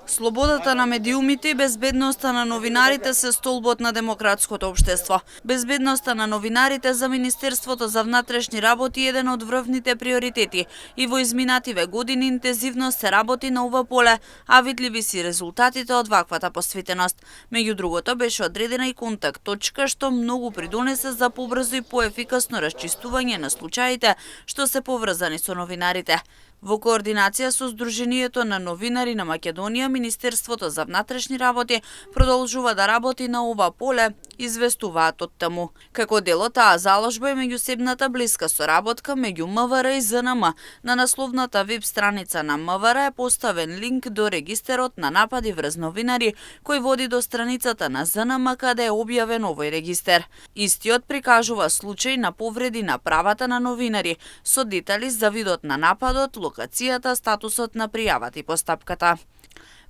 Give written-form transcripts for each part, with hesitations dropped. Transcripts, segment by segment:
Слободата на медиумите и безбедноста на новинарите се столбот на демократското општество. Безбедноста на новинарите за Министерството за внатрешни работи е еден од врвните приоритети и во изминативе години интензивно се работи на ова поле, а видливи си резултатите од ваквата посветеност. Меѓу другото беше одредена и контакт точка што многу придонесе за побрзо и поефикасно расчистување на случаите што се поврзани со новинарите. Во координација со Сдруженијето на новинари на Македонија, Министерството за внатрешни работи продолжува да работи на ова поле, известуваат од таму. Како дел од таа заложба е меѓусебната блиска соработка меѓу МВР и ЗНМ. На насловната веб страница на МВР е поставен линк до регистерот на напади врз новинари, кој води до страницата на ЗНМ каде е објавен овој регистер. Истиот прикажува случаи на повреди на правата на новинари, со детали за видот на нападот, локацијата, статусот на пријавата и постапката.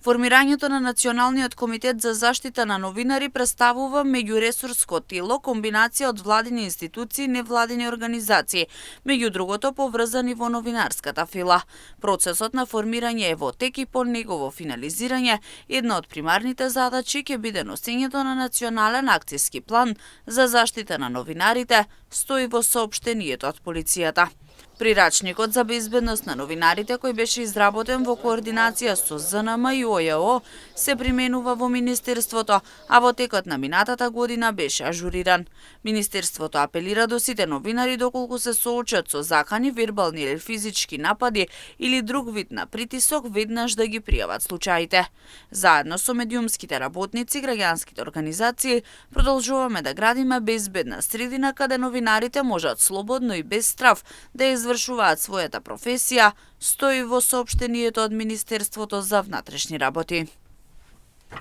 Формирањето на Националниот комитет за заштита на новинари представува меѓуресорско тело, комбинација од владини институции и невладини организации, меѓу другото поврзани во новинарската фила. Процесот на формирање е во тек и по негово финализирање, една од примарните задачи ќе биде носењето на национален акциски план за заштита на новинарите, стои во соопштението од полицијата. Прирачникот за безбедност на новинарите, кој беше изработен во координација со ЗНМ и ОЈО, се применува во Министерството, а во текот на минатата година беше ажуриран. Министерството апелира до сите новинари доколку се соочат со закани, вербални или физички напади или друг вид на притисок, веднаш да ги пријават случаите. Заедно со медиумските работници, граѓанските организации, продолжуваме да градиме безбедна средина каде новинарите можат слободно и без страв да извршуваат својата професија, стои во соопштението од Министерството за внатрешни работи.